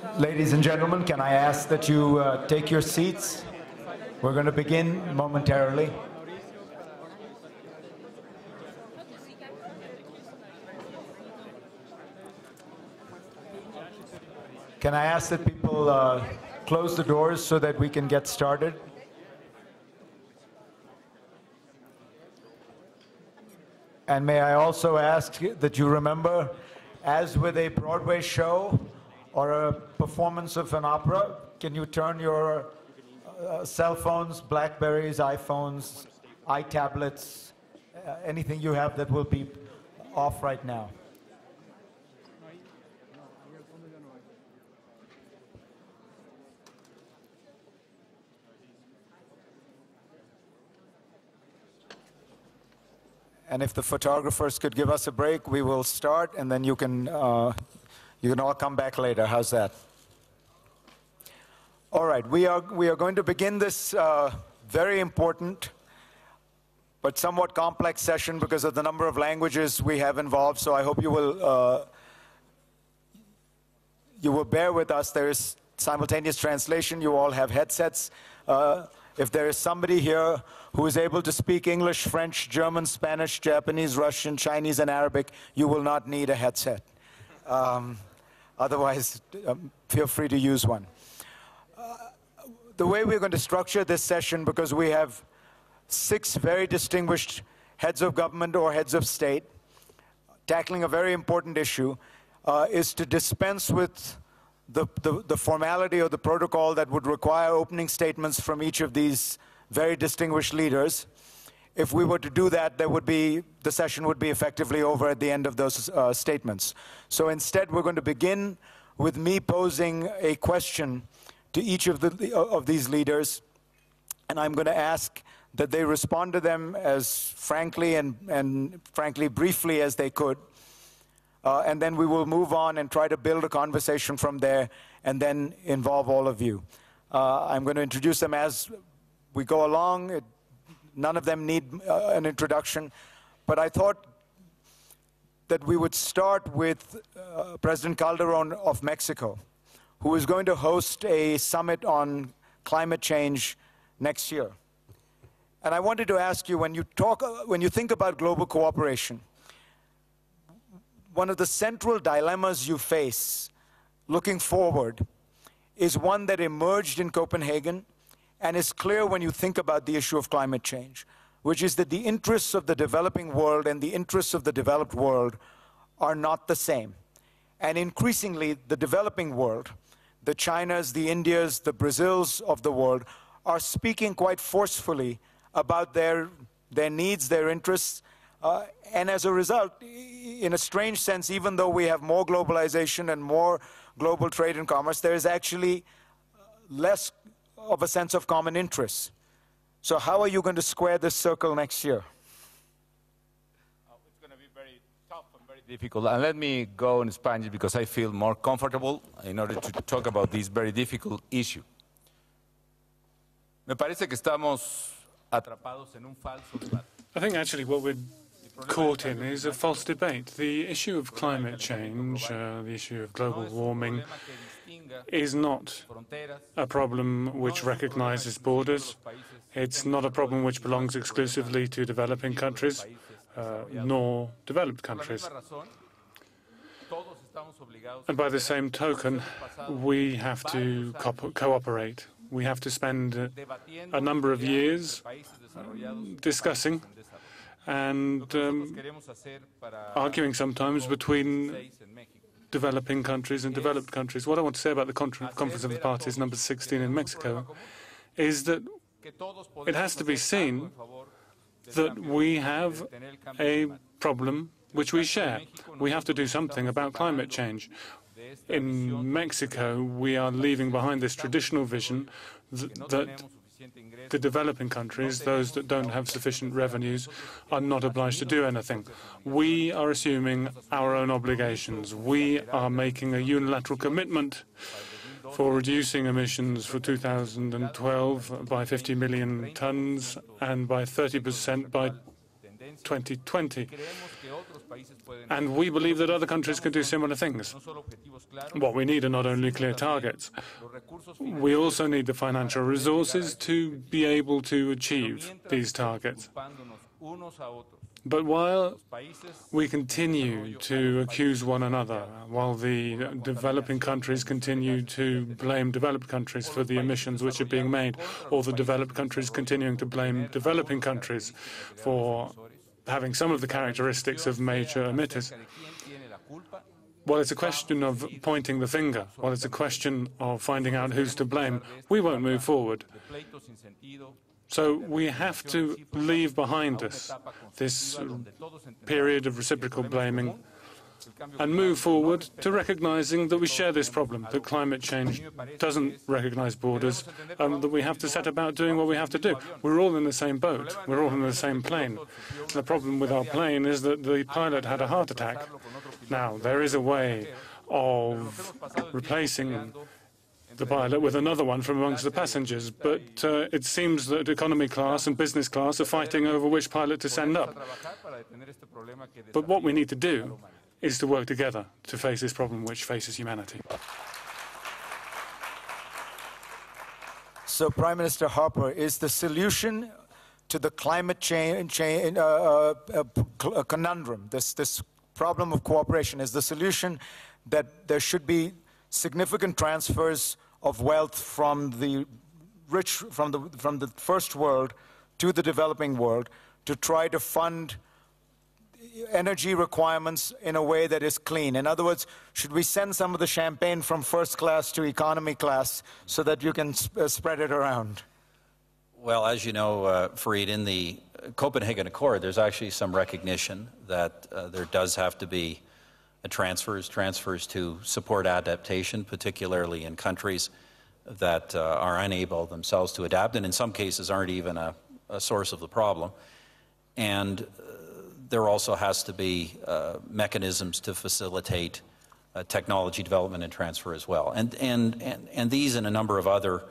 Ladies and gentlemen, can I ask that you take your seats? We're going to begin momentarily. Can I ask that people close the doors so that we can get started? And may I also ask that you remember, as with a Broadway show or a performance of an opera, can you turn your cell phones, Blackberries, iPhones, iTablets, anything you have that will be off right now? And if the photographers could give us a break, we will start, and then you can all come back later. How's that? All right, we are going to begin this very important but somewhat complex session because of the number of languages we have involved. So I hope you will bear with us. There is simultaneous translation. You all have headsets. If there is somebody here who is able to speak English, French, German, Spanish, Japanese, Russian, Chinese, and Arabic, you will not need a headset. Otherwise, feel free to use one. The way we're going to structure this session, because we have 6 very distinguished heads of government or heads of state tackling a very important issue, is to dispense with the formality or the protocol that would require opening statements from each of these very distinguished leaders. If we were to do that, the session would be effectively over at the end of those statements. So instead, we're going to begin with me posing a question to each of these leaders, and I'm going to ask that they respond to them as frankly and frankly briefly as they could. And then we will move on and try to build a conversation from there and then involve all of you. I'm going to introduce them as we go along. None of them need an introduction. But I thought that we would start with President Calderón of Mexico, who is going to host a summit on climate change next year. And I wanted to ask you, when you think about global cooperation, one of the central dilemmas you face looking forward is one that emerged in Copenhagen and is clear when you think about the issue of climate change, which is that the interests of the developing world and the interests of the developed world are not the same. And increasingly, the developing world, the Chinas, the Indias, the Brazils of the world, are speaking quite forcefully about their needs, their interests, and as a result, in a strange sense, even though we have more globalization and more global trade and commerce, there is actually less of a sense of common interest. So how are you going to square this circle next year? It's going to be very tough and very difficult. And let me go in Spanish because I feel more comfortable in order to talk about this very difficult issue. Me parece que estamos atrapados en un falso debate. I think actually what we're caught in is a false debate. The issue of climate change, the issue of global warming, is not a problem which recognizes borders. It's not a problem which belongs exclusively to developing countries, nor developed countries. And by the same token, we have to cooperate. We have to spend a number of years discussing and arguing sometimes between developing countries and developed countries. What I want to say about the Conference of the Parties number 16 in Mexico is that it has to be seen that we have a problem which we share. We have to do something about climate change. In Mexico, we are leaving behind this traditional vision that the developing countries, those that don't have sufficient revenues, are not obliged to do anything. We are assuming our own obligations. We are making a unilateral commitment for reducing emissions for 2012 by 50 million tons and by 30% by 2020. And we believe that other countries can do similar things. What we need are not only clear targets, we also need the financial resources to be able to achieve these targets. But while we continue to accuse one another, while the developing countries continue to blame developed countries for the emissions which are being made, or the developed countries continuing to blame developing countries for having some of the characteristics of major emitters, well, it's a question of pointing the finger. Well, it's a question of finding out who's to blame. We won't move forward. So we have to leave behind us this period of reciprocal blaming and move forward to recognizing that we share this problem, that climate change doesn't recognize borders, and that we have to set about doing what we have to do. We're all in the same boat. We're all in the same plane. The problem with our plane is that the pilot had a heart attack. Now, there is a way of replacing the pilot with another one from amongst the passengers, but it seems that economy class and business class are fighting over which pilot to send up. But what we need to do is to work together to face this problem which faces humanity. So, Prime Minister Harper, is the solution to the climate change conundrum, this problem of cooperation, is the solution that there should be significant transfers of wealth from the rich, from the first world to the developing world to try to fund energy requirements in a way that is clean? In other words, should we send some of the champagne from first class to economy class so that you can spread it around? Well, as you know, Fareed, in the Copenhagen Accord, there's actually some recognition that there does have to be transfers to support adaptation, particularly in countries that are unable themselves to adapt, and in some cases aren't even a source of the problem. And there also has to be mechanisms to facilitate technology development and transfer as well. And these and a number of other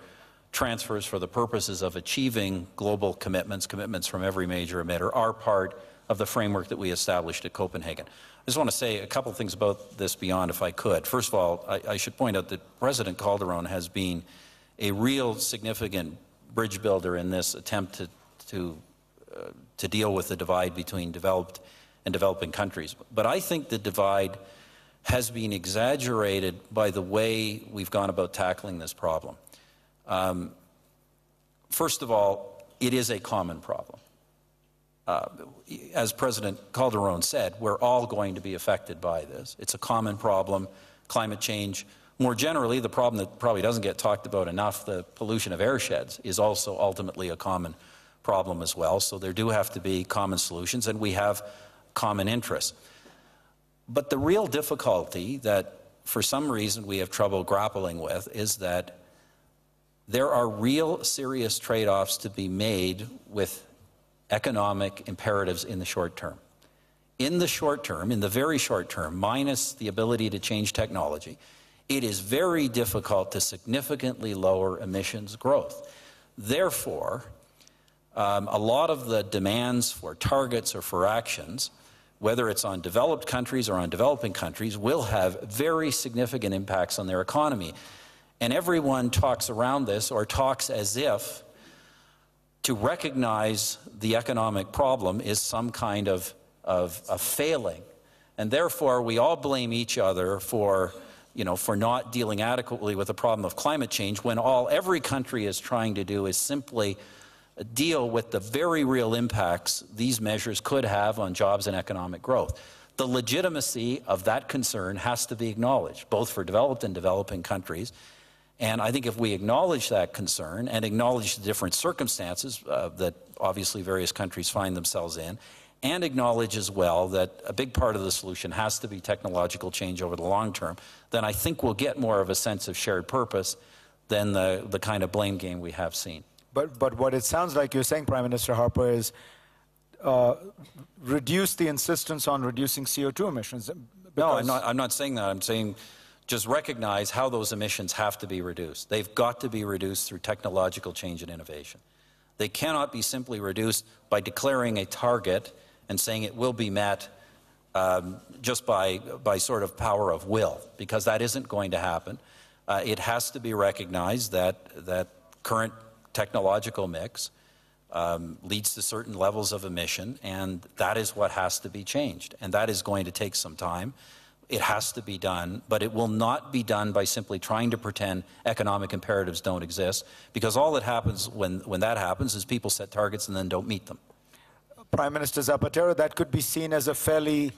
transfers for the purposes of achieving global commitments from every major emitter are part of the framework that we established at Copenhagen. I just want to say a couple of things about this beyond, if I could. First of all, I should point out that President Calderón has been a real significant bridge builder in this attempt to deal with the divide between developed and developing countries. But I think the divide has been exaggerated by the way we've gone about tackling this problem. First of all, it is a common problem. As President Calderón said, we're all going to be affected by this. It's a common problem. Climate change, more generally, the problem that probably doesn't get talked about enough, the pollution of airsheds, is also ultimately a common problem as well. So there do have to be common solutions, and we have common interests. But the real difficulty that, for some reason, we have trouble grappling with is that there are real serious trade-offs to be made with economic imperatives in the short term. In the short term, in the very short term, minus the ability to change technology, it is very difficult to significantly lower emissions growth. Therefore, a lot of the demands for targets or for actions, whether it's on developed countries or on developing countries, will have very significant impacts on their economy. And everyone talks around this, or talks as if to recognize the economic problem is some kind of failing. And therefore, we all blame each other for not dealing adequately with the problem of climate change, when every country is trying to do is simply deal with the very real impacts these measures could have on jobs and economic growth. The legitimacy of that concern has to be acknowledged, both for developed and developing countries. And I think if we acknowledge that concern and acknowledge the different circumstances that obviously various countries find themselves in, and acknowledge as well that a big part of the solution has to be technological change over the long term, then I think we'll get more of a sense of shared purpose than the kind of blame game we have seen. But what it sounds like you're saying, Prime Minister Harper, is reduce the insistence on reducing CO2 emissions. No, I'm not saying that. I'm saying just recognize how those emissions have to be reduced. They've got to be reduced through technological change and innovation. They cannot be simply reduced by declaring a target and saying it will be met just by sort of power of will, because that isn't going to happen. It has to be recognized that current technological mix leads to certain levels of emission, and that is what has to be changed. And that is going to take some time. It has to be done, but it will not be done by simply trying to pretend economic imperatives don't exist, because all that happens when that happens is people set targets and then don't meet them. Prime Minister Zapatero, that could be seen as a fairly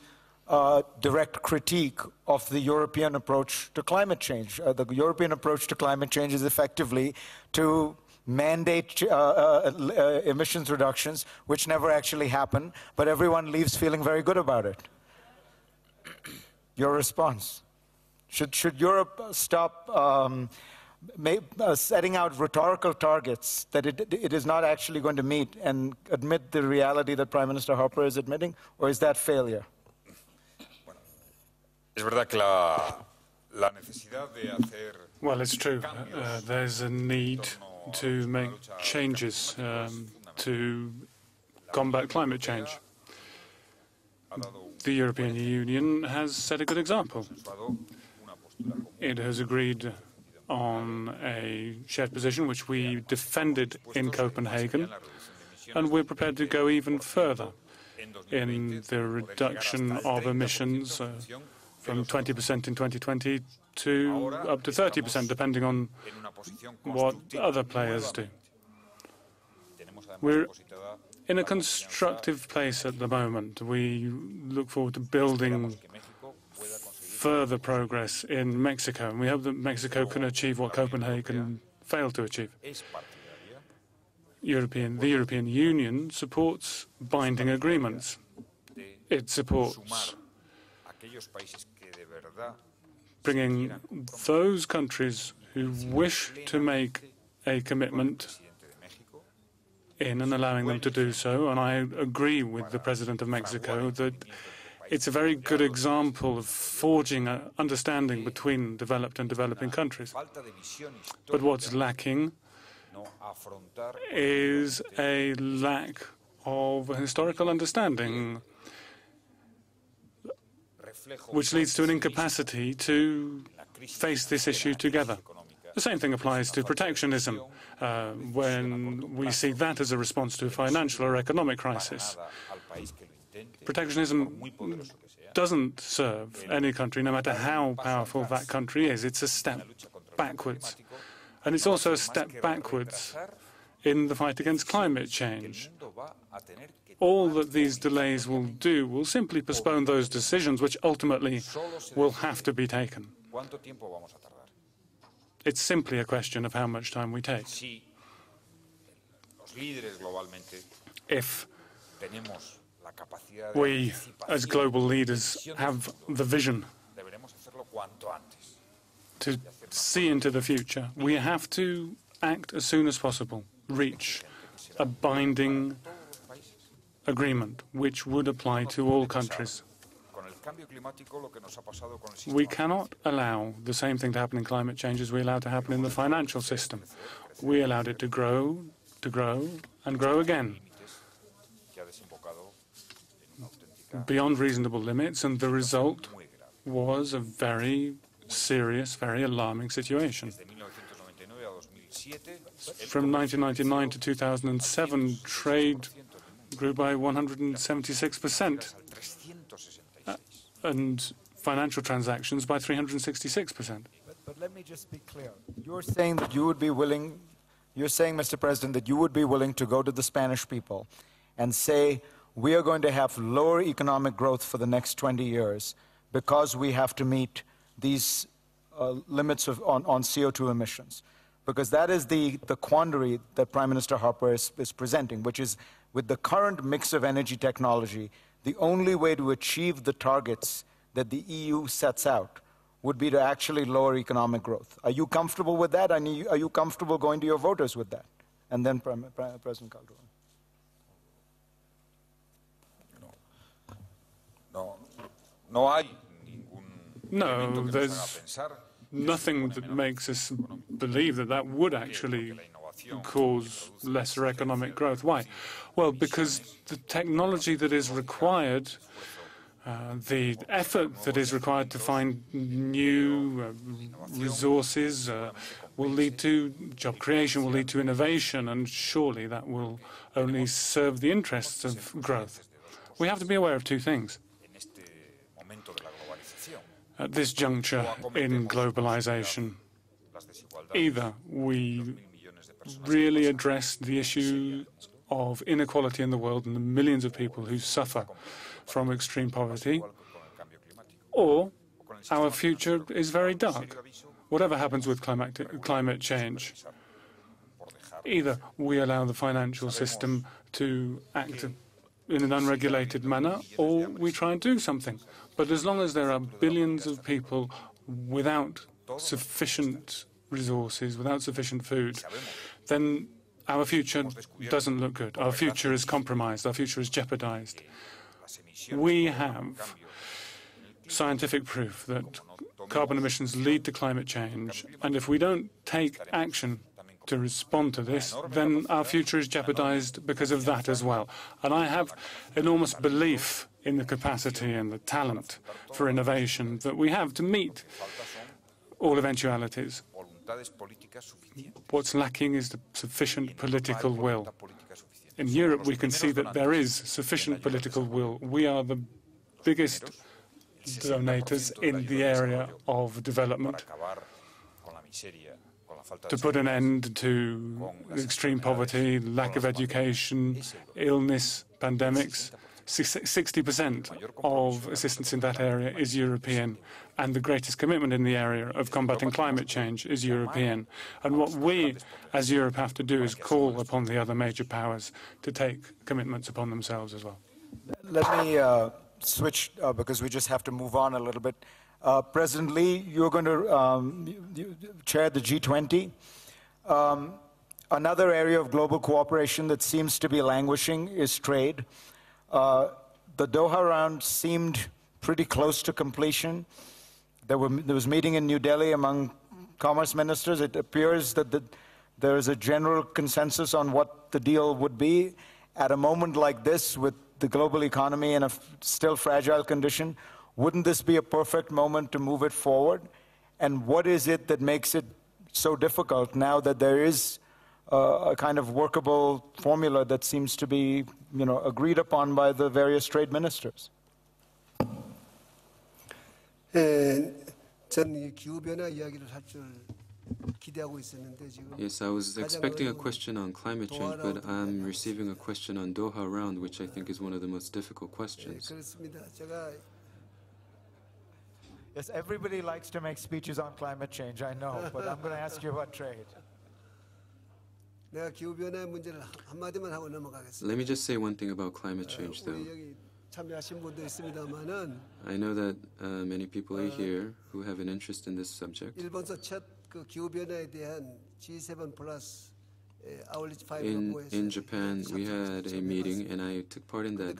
direct critique of the European approach to climate change. The European approach to climate change is effectively to mandate emissions reductions, which never actually happen, but everyone leaves feeling very good about it. Your response? Should Europe stop setting out rhetorical targets that it is not actually going to meet and admit the reality that Prime Minister Harper is admitting, or is that failure? Well, it's true. There's a need to make changes to combat climate change. The European Union has set a good example. It has agreed on a shared position which we defended in Copenhagen, and we're prepared to go even further in the reduction of emissions from 20% in 2020 to up to 30%, depending on what other players do. We're in a constructive place at the moment. We look forward to building further progress in Mexico, and we hope that Mexico can achieve what Copenhagen failed to achieve. The European Union supports binding agreements. It supports bringing those countries who wish to make a commitment in and allowing them to do so. And I agree with the President of Mexico that it's a very good example of forging an understanding between developed and developing countries. But what's lacking is a lack of historical understanding, which leads to an incapacity to face this issue together. The same thing applies to protectionism, when we see that as a response to a financial or economic crisis. Protectionism doesn't serve any country, no matter how powerful that country is. It's a step backwards. And it's also a step backwards in the fight against climate change. All that these delays will do will simply postpone those decisions which ultimately will have to be taken. It's simply a question of how much time we take. If we, as global leaders, have the vision to see into the future, we have to act as soon as possible, reach a binding agreement which would apply to all countries. We cannot allow the same thing to happen in climate change as we allowed to happen in the financial system. We allowed it to grow, and grow again, beyond reasonable limits, and the result was a very serious, very alarming situation. From 1999 to 2007, trade grew by 176%, and financial transactions by 366%. But let me just be clear. You're saying that you would be willing, you're saying, Mr. President, that you would be willing to go to the Spanish people and say, we are going to have lower economic growth for the next 20 years because we have to meet these limits on CO2 emissions. Because that is the quandary that Prime Minister Harper is presenting, which is, with the current mix of energy technology, the only way to achieve the targets that the EU sets out would be to actually lower economic growth. Are you comfortable with that? Are you comfortable going to your voters with that? And then President Calderón. No, there's nothing that makes us believe that that would actually cause lesser economic growth. Why? Well, because the technology that is required, the effort that is required to find new resources will lead to job creation, will lead to innovation, and surely that will only serve the interests of growth. We have to be aware of two things. At this juncture in globalization, either we really address the issue of inequality in the world and the millions of people who suffer from extreme poverty, or our future is very dark. Whatever happens with climate change, either we allow the financial system to act in an unregulated manner, or we try and do something. But as long as there are billions of people without sufficient resources, without sufficient food, then our future doesn't look good. Our future is compromised. Our future is jeopardized. We have scientific proof that carbon emissions lead to climate change, and if we don't take action to respond to this, then our future is jeopardized because of that as well. And I have enormous belief in the capacity and the talent for innovation that we have to meet all eventualities. What's lacking is the sufficient political will. In Europe, we can see that there is sufficient political will. We are the biggest donators in the area of development to put an end to extreme poverty, lack of education, illness, pandemics. 60% of assistance in that area is European, and the greatest commitment in the area of combating climate change is European. And what we, as Europe, have to do is call upon the other major powers to take commitments upon themselves as well. Let me switch, because we just have to move on a little bit. President Lee, you're going to chair the G20. Another area of global cooperation that seems to be languishing is trade. The Doha round seemed pretty close to completion. There was a meeting in New Delhi among commerce ministers. It appears that there is a general consensus on what the deal would be. At a moment like this, with the global economy in a still fragile condition, wouldn't this be a perfect moment to move it forward? And what is it that makes it so difficult now that there is a kind of workable formula that seems to be, agreed upon by the various trade ministers? Yes, I was expecting a question on climate change, but I'm receiving a question on Doha round, which I think is one of the most difficult questions. Yes, everybody likes to make speeches on climate change, I know, but I'm going to ask you about trade. Let me just say one thing about climate change, though. I know that many people are here who have an interest in this subject. In Japan, we had a meeting, and I took part in that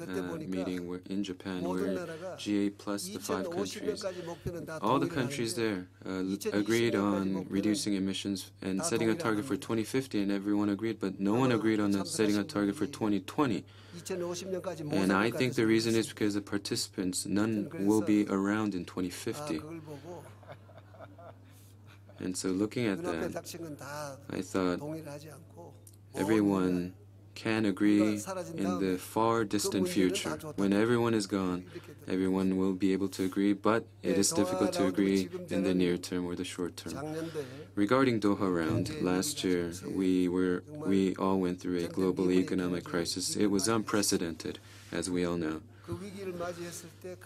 meeting in Japan, where GA plus the 5 countries, all the countries there agreed on reducing emissions and setting a target for 2050, and everyone agreed, but no one agreed on setting a target for 2020. And I think the reason is because the participants, none will be around in 2050. And so looking at that, I thought everyone can agree in the far distant future. When everyone is gone, everyone will be able to agree, but it is difficult to agree in the near term or the short term. Regarding Doha round, last year we all went through a global economic crisis. It was unprecedented, as we all know.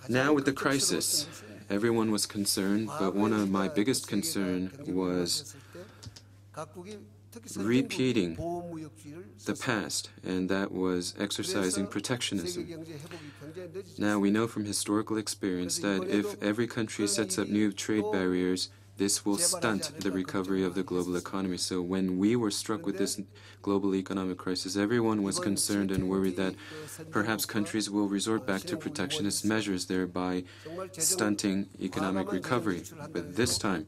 Now with the crisis, everyone was concerned, but one of my biggest concerns was repeating the past, and that was exercising protectionism. Now we know from historical experience that if every country sets up new trade barriers, this will stunt the recovery of the global economy. So when we were struck with this global economic crisis, everyone was concerned and worried that perhaps countries will resort back to protectionist measures, thereby stunting economic recovery. But this time,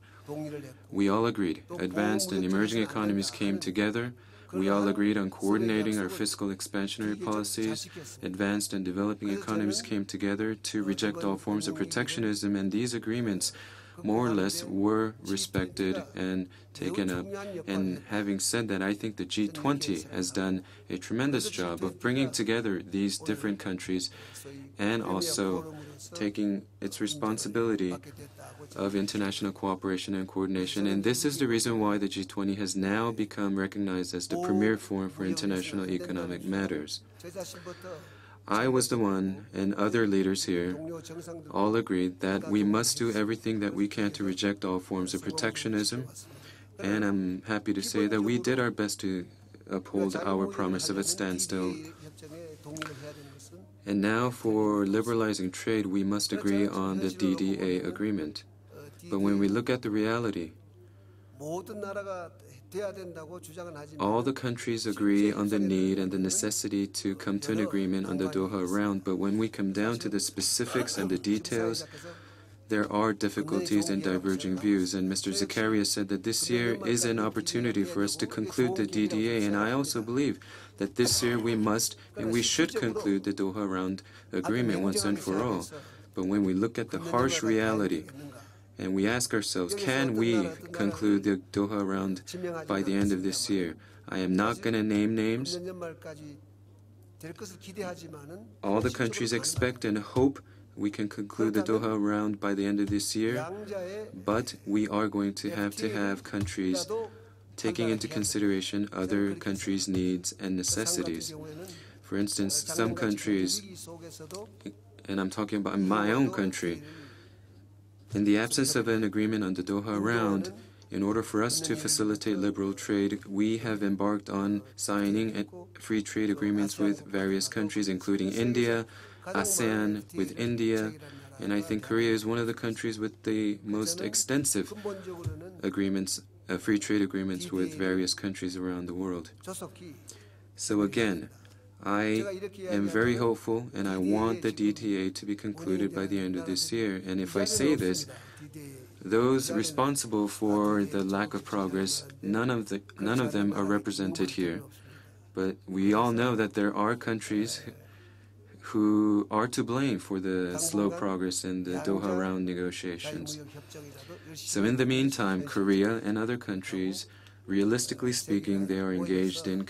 we all agreed. Advanced and emerging economies came together We all agreed on coordinating our fiscal expansionary policies. Advanced and developing economies came together to reject all forms of protectionism, and these agreements more or less were respected and taken up. And having said that, I think the G20 has done a tremendous job of bringing together these different countries and also taking its responsibility of international cooperation and coordination. And this is the reason why the G20 has now become recognized as the premier forum for international economic matters. I was the one, and other leaders here all agreed that we must do everything that we can to reject all forms of protectionism. And I'm happy to say that we did our best to uphold our promise of a standstill. And now for liberalizing trade, we must agree on the DDA agreement. But when we look at the reality, all the countries agree on the need and the necessity to come to an agreement on the Doha round, but when we come down to the specifics and the details, there are difficulties and diverging views. And Mr. Zakaria said that this year is an opportunity for us to conclude the DDA, and I also believe that this year we must and we should conclude the Doha round agreement once and for all. But when we look at the harsh reality, and we ask ourselves, can we conclude the Doha round by the end of this year? I am not going to name names. All the countries expect and hope we can conclude the Doha round by the end of this year, but we are going to have countries taking into consideration other countries' needs and necessities. For instance, some countries, and I'm talking about my own country, in the absence of an agreement on the Doha round, in order for us to facilitate liberal trade, we have embarked on signing free trade agreements with various countries, including India, ASEAN with India, and I think Korea is one of the countries with the most extensive agreements, free trade agreements with various countries around the world. So again, I am very hopeful, and I want the DTA to be concluded by the end of this year. And if I say this, those responsible for the lack of progress, none of them are represented here. But we all know that there are countries who are to blame for the slow progress in the Doha round negotiations. So in the meantime, Korea and other countries, realistically speaking, they are engaged in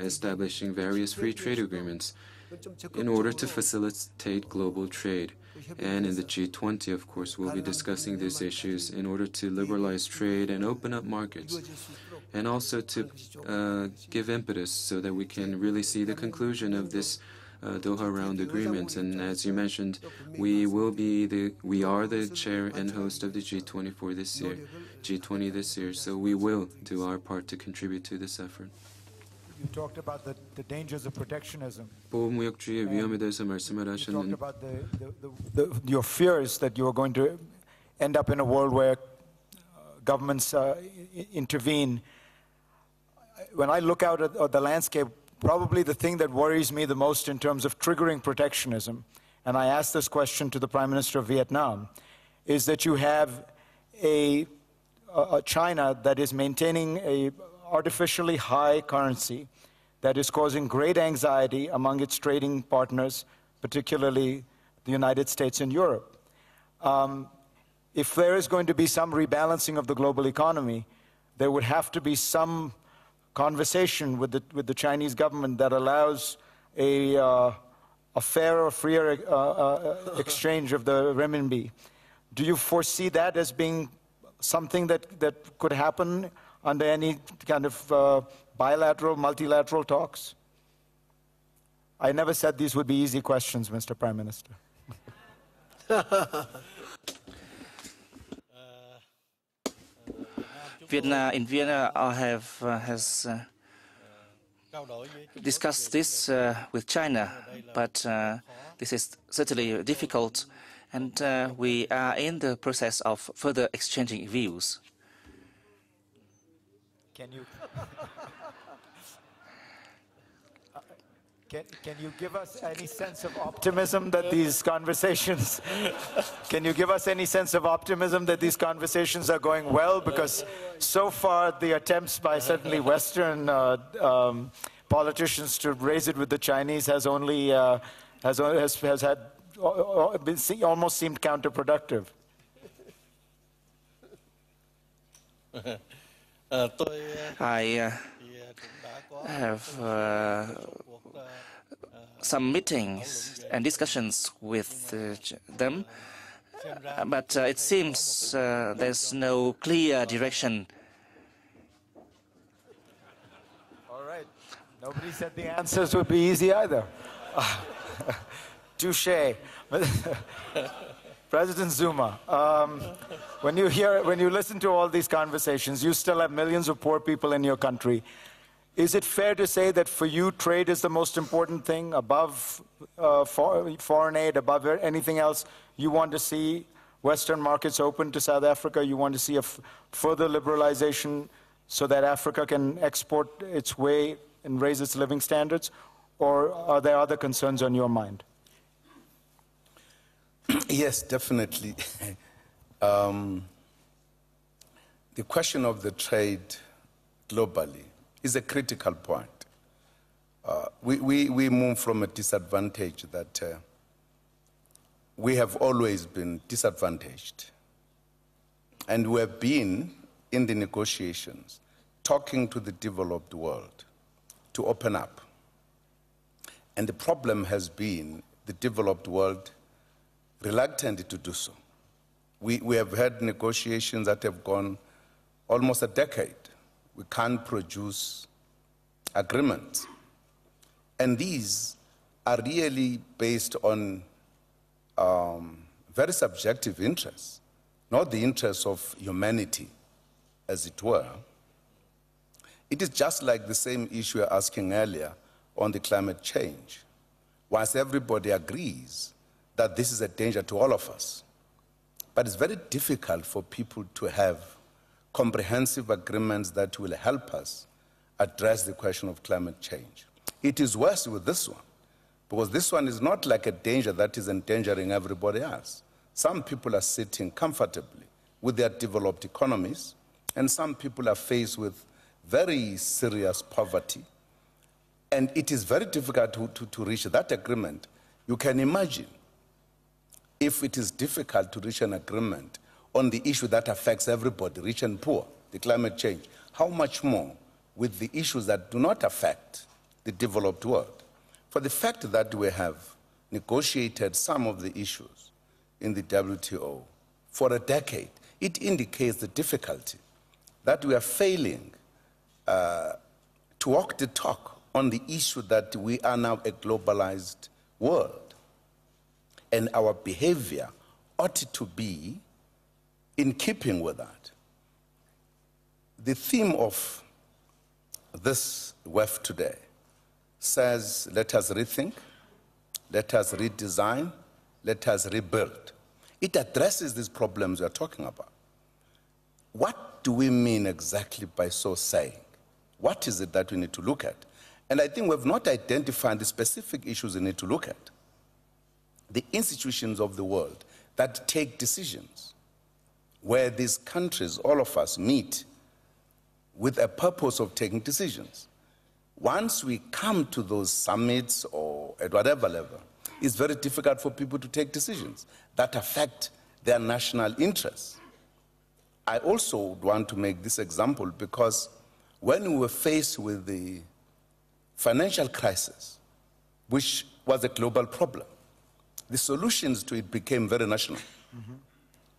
establishing various free trade agreements in order to facilitate global trade. And in the G20, of course, we'll be discussing these issues in order to liberalize trade and open up markets, and also to give impetus so that we can really see the conclusion of this Doha round agreement. And as you mentioned, we are the chair and host of the G20 for this year, G20 this year, so we will do our part to contribute to this effort. You talked about the dangers of protectionism. 보호무역주의의 위험에 대해서 말씀을 You talked 하셨는데 about your fears that you are going to end up in a world where governments intervene. When I look out at the landscape, probably the thing that worries me the most in terms of triggering protectionism, and I asked this question to the Prime Minister of Vietnam, is that you have a China that is maintaining a artificially high currency that is causing great anxiety among its trading partners, particularly the United States and Europe. If there is going to be some rebalancing of the global economy, there would have to be some conversation with the Chinese government that allows a fair or freer exchange of the renminbi. Do you foresee that as being something that could happen under any kind of bilateral, multilateral talks? I never said these would be easy questions, Mr. Prime Minister. In Vienna, I has discussed this with China, but this is certainly difficult, and we are in the process of further exchanging views. Can you? Can you give us any sense of optimism that these conversations, can you give us any sense of optimism that these conversations are going well? Because so far the attempts by certainly Western politicians to raise it with the Chinese has only, has had, almost seemed counterproductive. I have some meetings and discussions with them, but it seems there's no clear direction. All right. Nobody said the answers would be easy either. Touché. President Zuma, when you listen to all these conversations, you still have millions of poor people in your country. Is it fair to say that for you, trade is the most important thing above foreign aid, above anything else? You want to see Western markets open to South Africa? You want to see a further liberalization so that Africa can export its way and raise its living standards? Or are there other concerns on your mind? Yes, definitely. The question of the trade globally is a critical point. We move from a disadvantage that we have always been disadvantaged. And we have been, in the negotiations, talking to the developed world to open up. And the problem has been the developed world reluctant to do so. We have had negotiations that have gone almost a decade. We can't produce agreements. And these are really based on very subjective interests, not the interests of humanity, as it were. It is just like the same issue you were asking earlier on the climate change. Once everybody agrees that this is a danger to all of us, but it's very difficult for people to have comprehensive agreements that will help us address the question of climate change. It is worse with this one, because this one is not like a danger that is endangering everybody else. Some people are sitting comfortably with their developed economies, and some people are faced with very serious poverty. And it is very difficult to reach that agreement. You can imagine if it is difficult to reach an agreement on the issue that affects everybody, rich and poor, the climate change, how much more with the issues that do not affect the developed world? For the fact that we have negotiated some of the issues in the WTO for a decade, it indicates the difficulty that we are failing to walk the talk on the issue that we are now a globalized world. And our behavior ought to be in keeping with that. The theme of this WEF today says, let us rethink, let us redesign, let us rebuild. It addresses these problems we are talking about. What do we mean exactly by so saying? What is it that we need to look at? And I think we have not identified the specific issues we need to look at. The institutions of the world that take decisions, where these countries, all of us, meet with a purpose of taking decisions. Once we come to those summits or at whatever level, it's very difficult for people to take decisions that affect their national interests. I also want to make this example because when we were faced with the financial crisis, which was a global problem, the solutions to it became very national,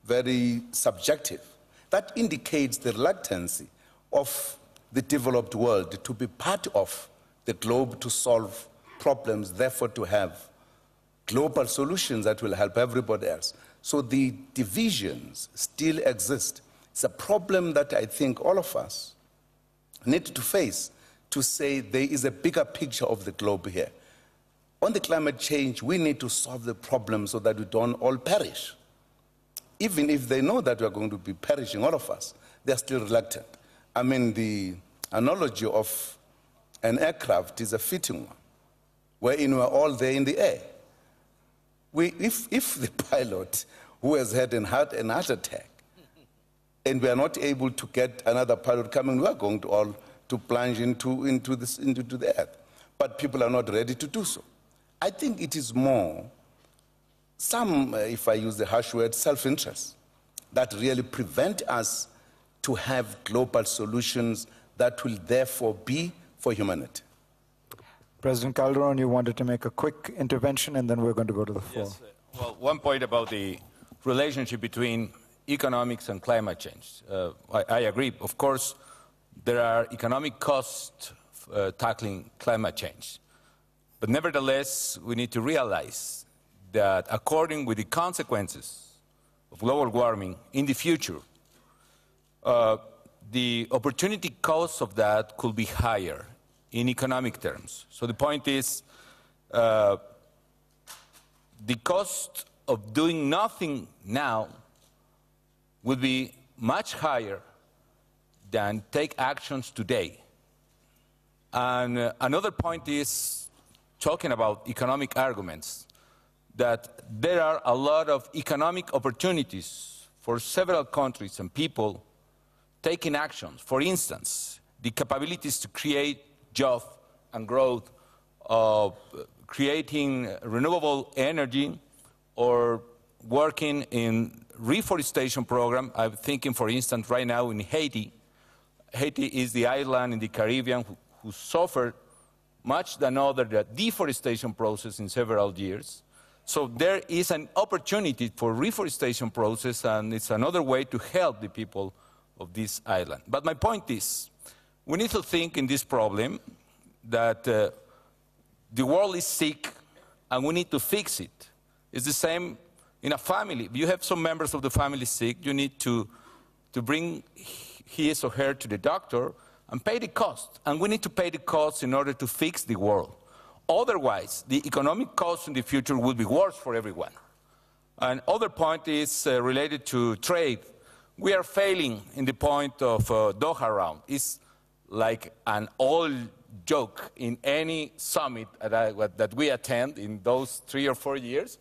very subjective. That indicates the reluctancy of the developed world to be part of the globe to solve problems, therefore to have global solutions that will help everybody else. So the divisions still exist. It's a problem that I think all of us need to face, to say there is a bigger picture of the globe here. On the climate change, we need to solve the problem so that we don't all perish. Even if they know that we are going to be perishing, all of us, they're still reluctant. I mean, the analogy of an aircraft is a fitting one. wherein we're all there in the air. If the pilot who has had an heart attack, and we are not able to get another pilot coming, we are going to all to plunge into the earth. But people are not ready to do so. I think it is more some, if I use the harsh word, self-interest that really prevent us to have global solutions that will therefore be for humanity. President Calderón, you wanted to make a quick intervention, and then we're going to go to the floor. Yes. Well, one point about the relationship between economics and climate change. I agree. Of course, there are economic costs tackling climate change. But nevertheless, we need to realize that according with the consequences of global warming in the future, the opportunity cost of that could be higher in economic terms. So the point is, the cost of doing nothing now would be much higher than take actions today. And another point is, talking about economic arguments, that there are a lot of economic opportunities for several countries and people taking actions. For instance, the capabilities to create jobs and growth, creating renewable energy, or working in reforestation program. I'm thinking, for instance, right now in Haiti. Haiti is the island in the Caribbean who suffered much than other the deforestation process in several years. So there is an opportunity for reforestation process, and it's another way to help the people of this island. But my point is, we need to think in this problem that the world is sick and we need to fix it. It's the same in a family. If you have some members of the family sick, you need to bring his or her to the doctor and pay the cost. And we need to pay the cost in order to fix the world. Otherwise, the economic cost in the future will be worse for everyone. And other point is related to trade. We are failing in the point of Doha round. It's like an old joke in any summit that we attend in those 3 or 4 years.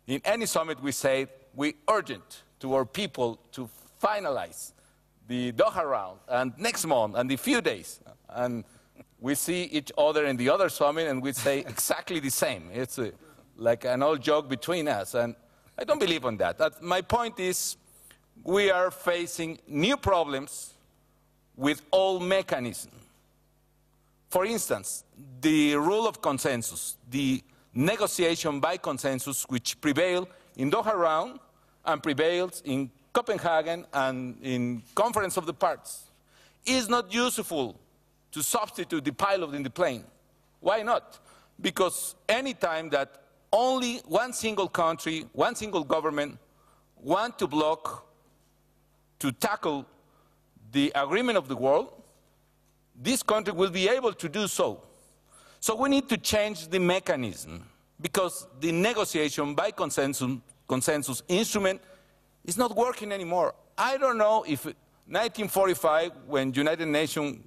In any summit, we say we urgent to our people to finalize the Doha round, and next month, and a few days. And we see each other in the other summit, and we say exactly the same. It's like an old joke between us, and I don't believe in that. My point is, we are facing new problems with old mechanisms. For instance, the rule of consensus, the negotiation by consensus, which prevailed in Doha round and prevails in Copenhagen and in Conference of the Parties, is not useful to substitute the pilot in the plane. Why not? Because any time that only one single country, one single government want to block, to tackle the agreement of the world, this country will be able to do so. So we need to change the mechanism, because the negotiation by consensus instrument is not working anymore. I don't know if 1945, when United Nations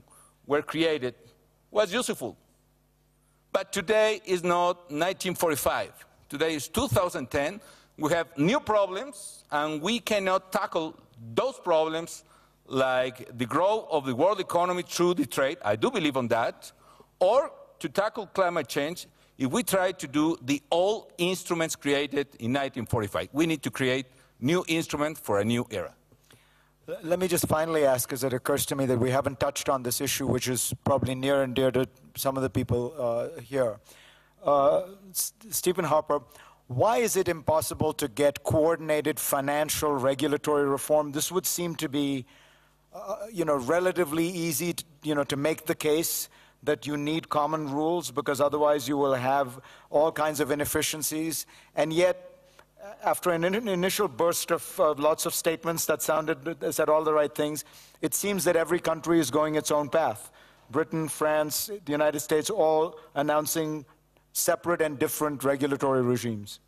were created, was useful. But today is not 1945. Today is 2010. We have new problems, and we cannot tackle those problems like the growth of the world economy through the trade. I do believe on that. Or to tackle climate change, if we try to do the old instruments created in 1945. We need to create new instruments for a new era. Let me just finally ask, because it occurs to me that we haven't touched on this issue, which is probably near and dear to some of the people here. Stephen Harper, why is it impossible to get coordinated financial regulatory reform? This would seem to be, relatively easy, to make the case that you need common rules, because otherwise you will have all kinds of inefficiencies. And yet, after an initial burst of lots of statements that said all the right things, it seems that every country is going its own path. Britain, France, the United States, all announcing separate and different regulatory regimes.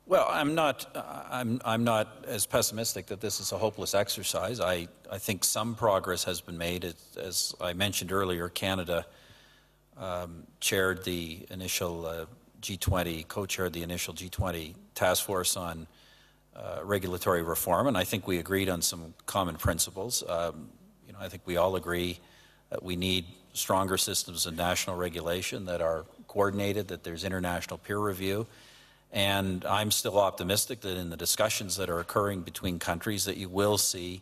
Well, I'm not as pessimistic that this is a hopeless exercise. I think some progress has been made. As I mentioned earlier, Canada chaired the initial G20, co-chaired the initial G20 task force on regulatory reform, and I think we agreed on some common principles. I think we all agree that we need stronger systems of national regulation that are coordinated, that there's international peer review, and I'm still optimistic that in the discussions that are occurring between countries that you will see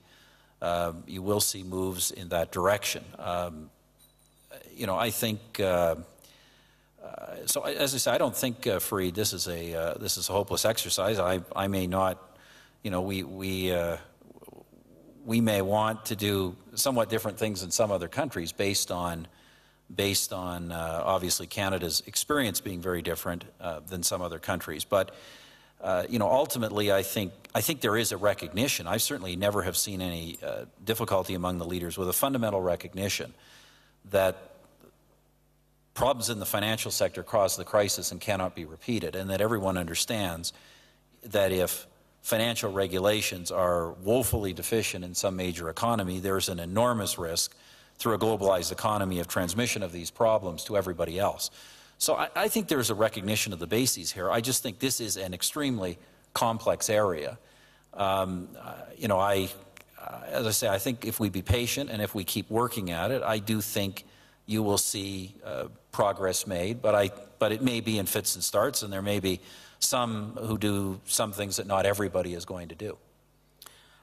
moves in that direction. I think. So as I say, I don't think, Fareed, this is a hopeless exercise. I may not, we may want to do somewhat different things in some other countries based on obviously Canada's experience being very different than some other countries. But ultimately, I think there is a recognition. I certainly never have seen any difficulty among the leaders with a fundamental recognition that problems in the financial sector caused the crisis and cannot be repeated, and that everyone understands that if financial regulations are woefully deficient in some major economy, there's an enormous risk through a globalized economy of transmission of these problems to everybody else. So I think there's a recognition of the bases here. I just think this is an extremely complex area. As I say, I think if we be patient and if we keep working at it, I do think you will see progress made, but it may be in fits and starts, and there may be some who do some things that not everybody is going to do.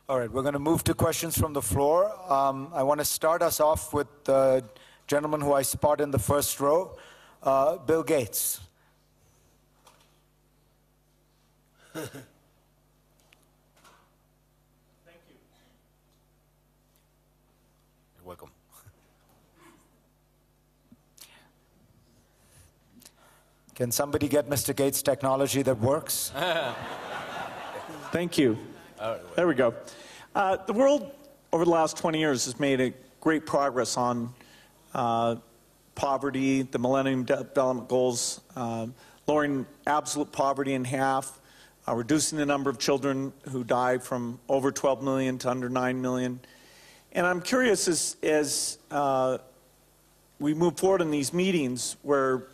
All right, we're going to move to questions from the floor. I want to start us off with the gentleman who I spot in the first row, Bill Gates. Thank you. You're welcome. Can somebody get Mr. Gates technology that works? Thank you. There we go. The world over the last 20 years has made a great progress on poverty, the Millennium Development Goals, lowering absolute poverty in half, reducing the number of children who die from over 12 million to under 9 million. And I'm curious, as we move forward in these meetings where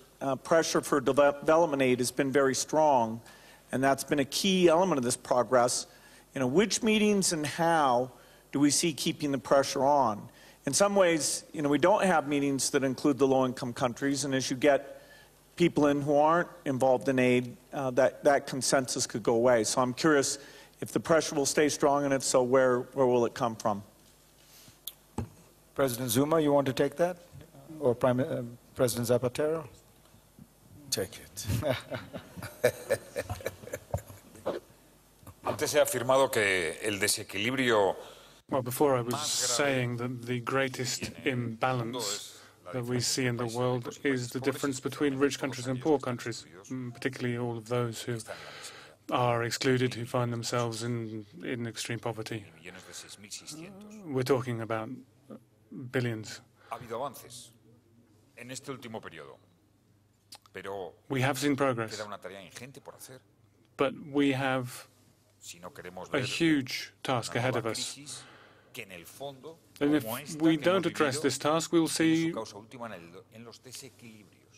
pressure for development aid has been very strong, and that's been a key element of this progress, which meetings and how do we see keeping the pressure on? In some ways, we don't have meetings that include the low-income countries, and as you get people in who aren't involved in aid, that consensus could go away. So I'm curious if the pressure will stay strong, and if so, where will it come from? President Zuma, you want to take that? Or President Zapatero? Take it. Antes se ha afirmado que el desequilibrio. Well, before I was saying that the greatest imbalance that we see in the world is the difference between rich countries and poor countries, particularly all of those who are excluded, who find themselves in extreme poverty. We're talking about billions. We have seen progress, but we have a huge task ahead of us. And if we don't address this task, we'll see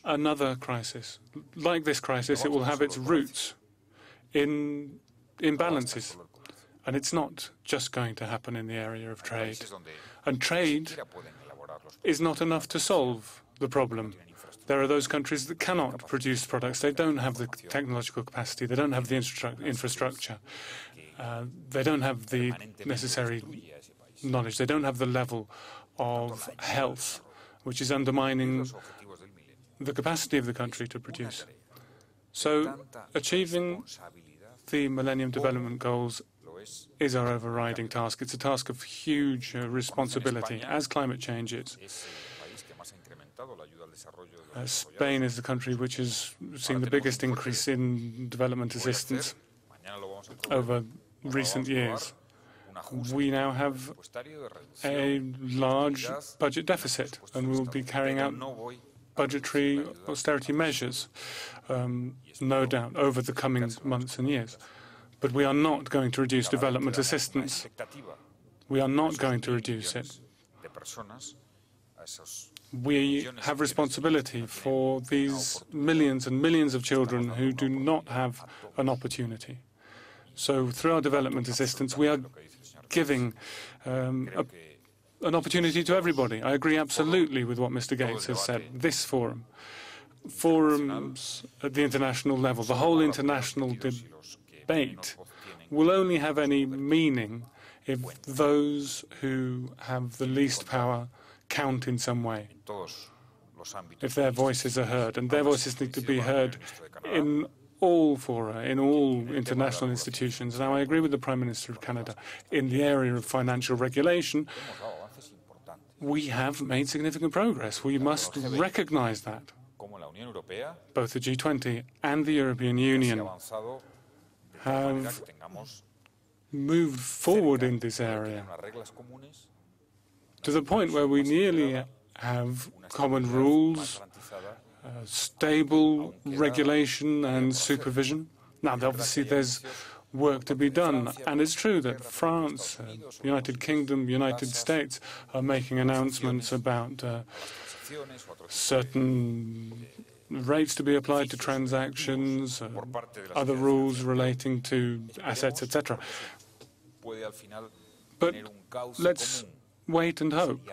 another crisis. Like this crisis, it will have its roots in imbalances. And it's not just going to happen in the area of trade. And trade is not enough to solve the problem. There are those countries that cannot produce products. They don't have the technological capacity. They don't have the infrastructure. They don't have the necessary knowledge. They don't have the level of health, which is undermining the capacity of the country to produce. So achieving the Millennium Development Goals is our overriding task. It's a task of huge responsibility as climate changes. Spain is the country which has seen the biggest increase in development assistance over recent years. We now have a large budget deficit, and we will be carrying out budgetary austerity measures, no doubt, over the coming months and years. But we are not going to reduce development assistance. We are not going to reduce it. We have responsibility for these millions and millions of children who do not have an opportunity. So through our development assistance, we are giving an opportunity to everybody. I agree absolutely with what Mr. Gates has said. This forum, forums at the international level, the whole international debate will only have any meaning if those who have the least power count in some way, if their voices are heard. And their voices need to be heard in all fora, in all international institutions. Now, I agree with the Prime Minister of Canada. In the area of financial regulation, we have made significant progress. We must recognize that. Both the G20 and the European Union have moved forward in this area to the point where we nearly have common rules, stable regulation and supervision. Now, obviously, there's work to be done, and it's true that France, the United Kingdom, United States are making announcements about certain rates to be applied to transactions, other rules relating to assets, etc. But let's wait and hope,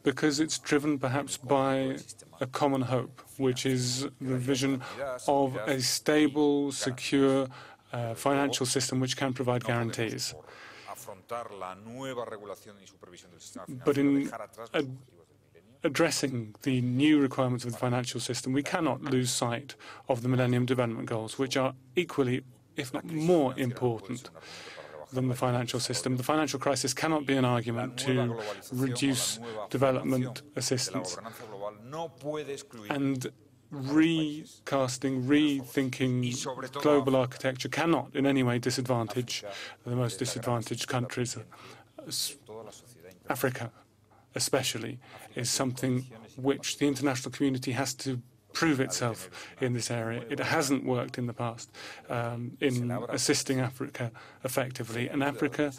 because it's driven perhaps by a common hope, which is the vision of a stable, secure financial system which can provide guarantees. But in addressing the new requirements of the financial system, we cannot lose sight of the Millennium Development Goals, which are equally, if not more important than the financial system. The financial crisis cannot be an argument to reduce development assistance. And recasting, rethinking global architecture cannot in any way disadvantage the most disadvantaged countries. Africa, especially, is something which the international community has to prove itself in this area. It hasn't worked in the past in assisting Africa effectively, and Africa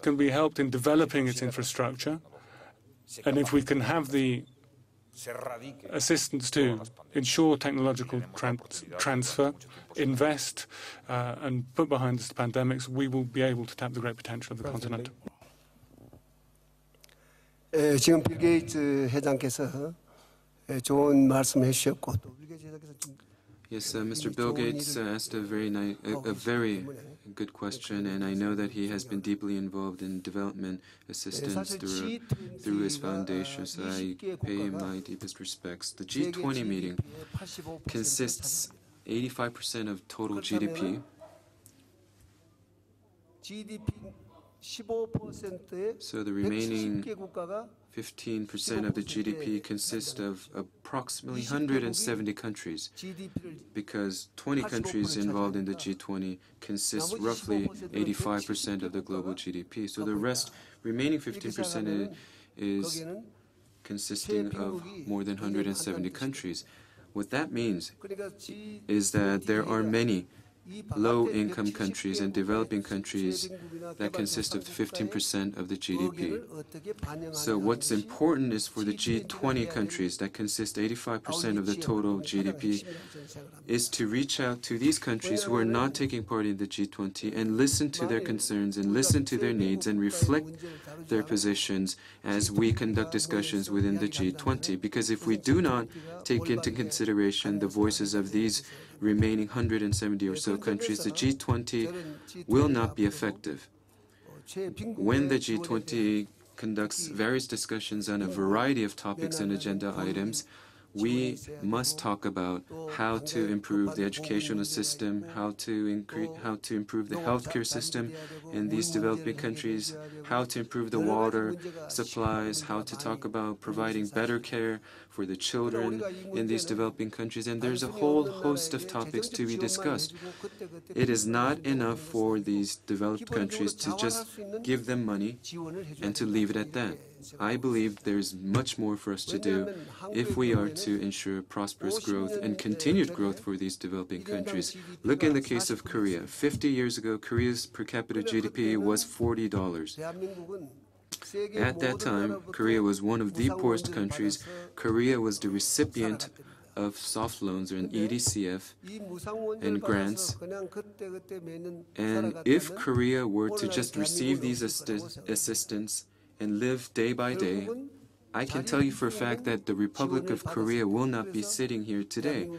can be helped in developing its infrastructure, and if we can have the assistance to ensure technological transfer, invest, and put behind us the pandemics, we will be able to tap the great potential of the continent. 지금 빌 게이츠 회장께서 좋은 말씀해 주셨고 또 빌 게이츠 회장께서 Yes, Mr. Bill Gates asked a very good question, and I know that he has been deeply involved in development assistance through his foundation, so I pay him my deepest respects. The G20 meeting consists 85% of total GDP. So the remaining 15% of the GDP consists of approximately 170 countries, because 20 countries involved in the G20 consist roughly 85% of the global GDP. So the remaining 15% is consisting of more than 170 countries. What that means is that there are many low-income countries and developing countries that consist of 15% of the GDP. So what's important is for the G20 countries that consist 85% of the total GDP is to reach out to these countries who are not taking part in the G20 and listen to their concerns and listen to their needs and reflect their positions as we conduct discussions within the G20. Because if we do not take into consideration the voices of these remaining 170 or so countries, the G20 will not be effective. When the G20 conducts various discussions on a variety of topics and agenda items, we must talk about how to improve the educational system, how to improve the healthcare system in these developing countries, how to improve the water supplies, how to talk about providing better care for the children in these developing countries, and there's a whole host of topics to be discussed. It is not enough for these developed countries to just give them money and to leave it at that. I believe there's much more for us to do if we are to ensure prosperous growth and continued growth for these developing countries. Look in the case of Korea. 50 years ago, Korea's per capita GDP was $40. At that time, Korea was one of the poorest countries. Korea was the recipient of soft loans or an EDCF and grants. And if Korea were to just receive these assistance and live day by day, I can tell you for a fact that the Republic of Korea will not be sitting here today.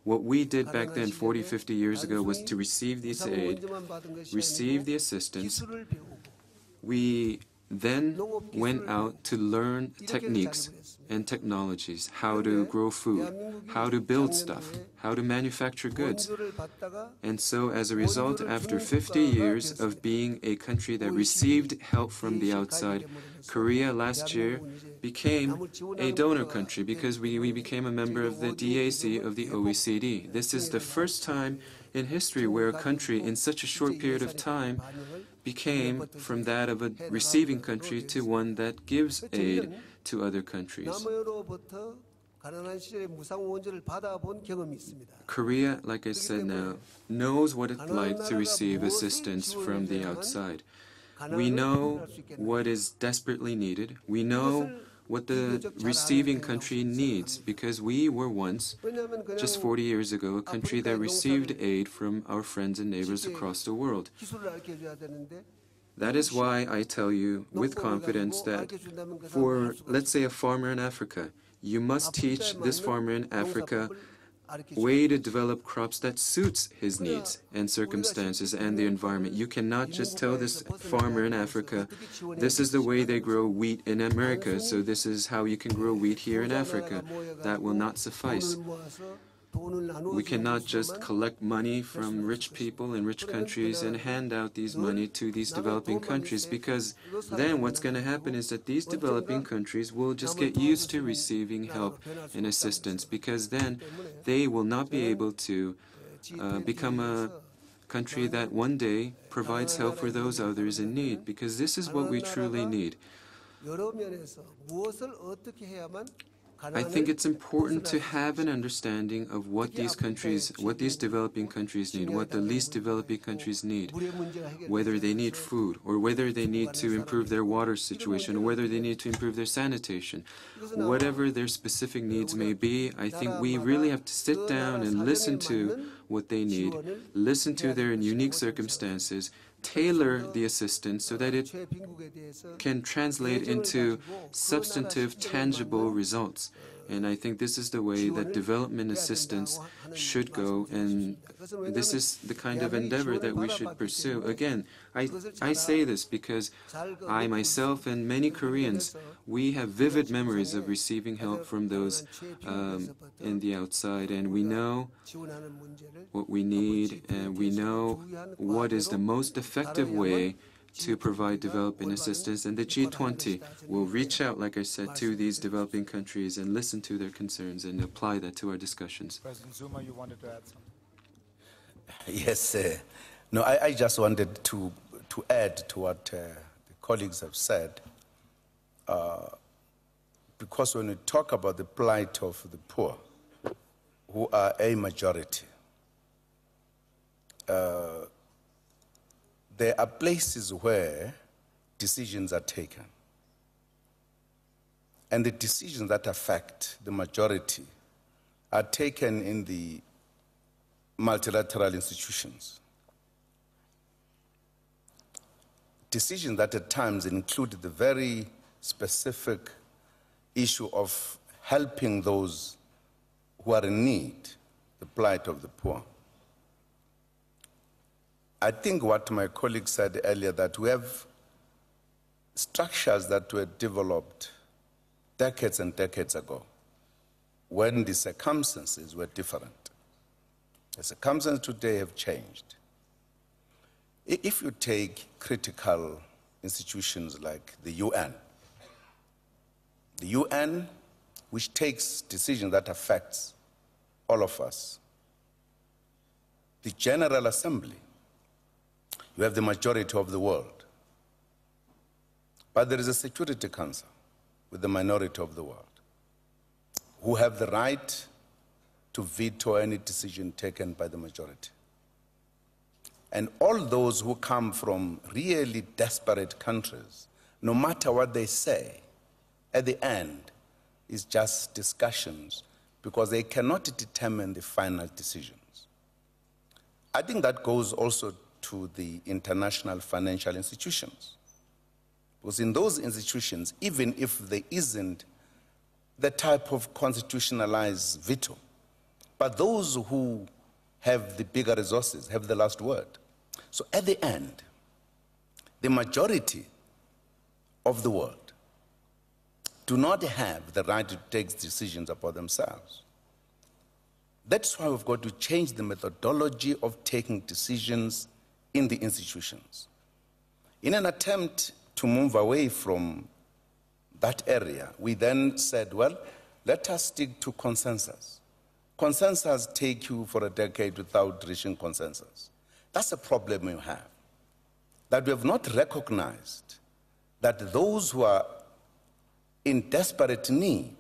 What we did back then 40, 50 years ago was to receive this aid, receive the assistance. We then went out to learn techniques and technologies, how to grow food, how to build stuff, how to manufacture goods. And so as a result, after 50 years of being a country that received help from the outside, Korea last year became a donor country because we became a member of the DAC of the OECD. This is the first time in history where a country in such a short period of time became from that of a receiving country to one that gives aid to other countries. Korea, like I said now, knows what it's like to receive assistance from the outside. We know what is desperately needed. We know what the receiving country needs, because we were once, just 40 years ago, a country that received aid from our friends and neighbors across the world. That is why I tell you with confidence that for, let's say, a farmer in Africa, you must teach this farmer in Africa a way to develop crops that suits his needs and circumstances and the environment. You cannot just tell this farmer in Africa, this is the way they grow wheat in America, so this is how you can grow wheat here in Africa. That will not suffice. We cannot just collect money from rich people in rich countries and hand out these money to these developing countries, because then what's going to happen is that these developing countries will just get used to receiving help and assistance, because then they will not be able to become a country that one day provides help for those others in need, because this is what we truly need. I think it's important to have an understanding of what these countries, what these developing countries need, what the least developing countries need, whether they need food, or whether they need to improve their water situation, or whether they need to improve their sanitation. Whatever their specific needs may be, I think we really have to sit down and listen to what they need, listen to their unique circumstances, tailor the assistance so that it can translate into substantive, tangible results. And I think this is the way that development assistance should go, and this is the kind of endeavor that we should pursue. Again, I say this because I myself and many Koreans, we have vivid memories of receiving help from those in the outside, and we know what we need, and we know what is the most effective way to provide development assistance, and the G20 will reach out, like I said, to these developing countries and listen to their concerns and apply that to our discussions. President Zuma, you wanted to add something? Yes. No, I just wanted to add to what the colleagues have said, because when we talk about the plight of the poor, who are a majority, there are places where decisions are taken. And the decisions that affect the majority are taken in the multilateral institutions. Decisions that at times include the very specific issue of helping those who are in need, the plight of the poor. I think what my colleague said earlier, that we have structures that were developed decades and decades ago when the circumstances were different. The circumstances today have changed. If you take critical institutions like the UN, which takes decisions that affects all of us, the General Assembly, you have the majority of the world. But there is a Security Council with the minority of the world who have the right to veto any decision taken by the majority. And all those who come from really desperate countries no matter what they say, at the end, it's just discussions because they cannot determine the final decisions. I think that goes also to the international financial institutions. Because in those institutions, even if there isn't the type of constitutionalized veto, but those who have the bigger resources have the last word. So at the end, the majority of the world do not have the right to take decisions about themselves. That's why we've got to change the methodology of taking decisions in the institutions. In an attempt to move away from that area, we then said, well, let us stick to consensus. Consensus take you for a decade without reaching consensus. That's a problem you have, that we have not recognized that those who are in desperate need,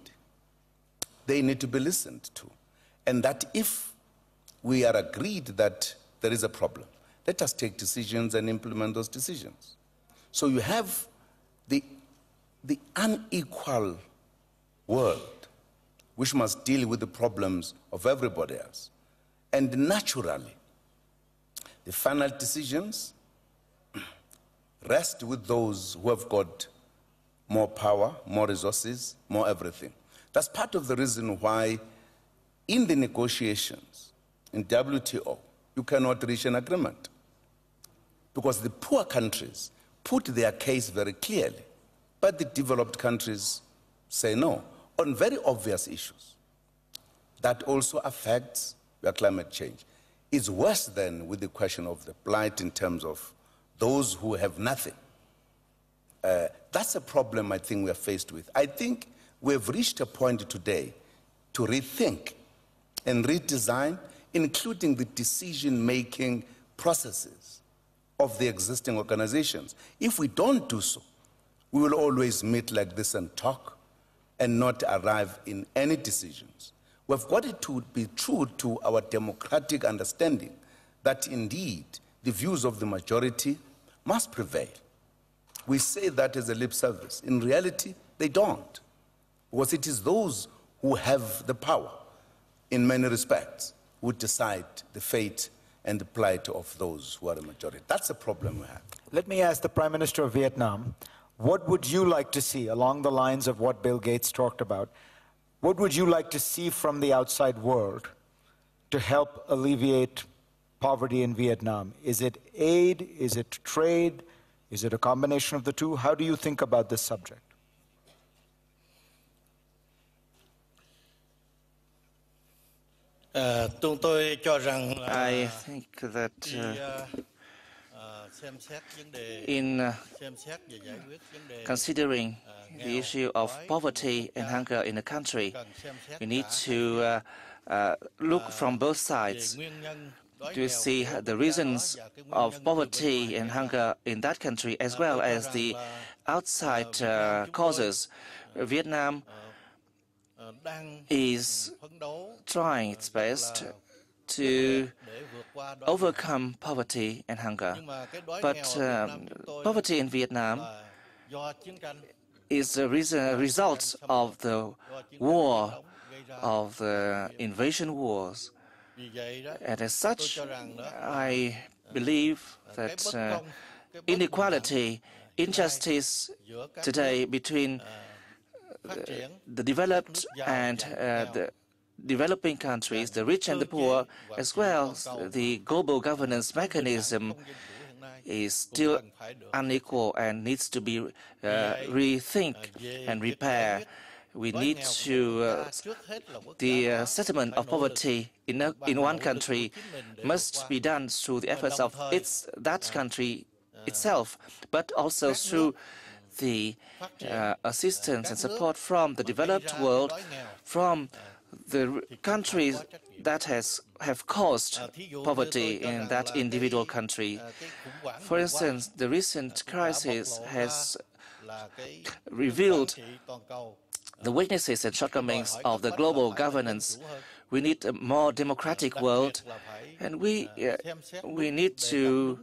they need to be listened to. And that if we are agreed that there is a problem, let us take decisions and implement those decisions. So you have the unequal world, which must deal with the problems of everybody else. And naturally, the final decisions rest with those who have got more power, more resources, more everything. That's part of the reason why in the negotiations in WTO, you cannot reach an agreement. Because the poor countries put their case very clearly, but the developed countries say no on very obvious issues. That also affects the climate change. It's worse than with the question of the plight in terms of those who have nothing. That's a problem I think we are faced with. I think we've reached a point today to rethink and redesign, including the decision-making processes of the existing organizations. If we don't do so, we will always meet like this and talk and not arrive in any decisions. We've got it to be true to our democratic understanding that indeed the views of the majority must prevail. We say that as a lip service. In reality, they don't. Because it is those who have the power in many respects who decide the fate and the plight of those who are the majority. That's a problem we have. Let me ask the Prime Minister of Vietnam, what would you like to see along the lines of what Bill Gates talked about? What would you like to see from the outside world to help alleviate poverty in Vietnam? Is it aid? Is it trade? Is it a combination of the two? How do you think about this subject? I think that in considering the issue of poverty and hunger in the country, we need to look from both sides to see the reasons of poverty and hunger in that country, as well as the outside causes. Vietnam is trying its best to overcome poverty and hunger. But poverty in Vietnam is a result of the war, of the invasion wars. And as such, I believe that inequality, injustice today between the developed and the developing countries, the rich and the poor, as well as the global governance mechanism is still unequal and needs to be rethink and repair. We need to, the settlement of poverty in one country must be done through the efforts of that country itself, but also through the assistance and support from the developed world, from the countries that have caused poverty in that individual country. For instance, the recent crisis has revealed the weaknesses and shortcomings of the global governance. We need a more democratic world, and we need to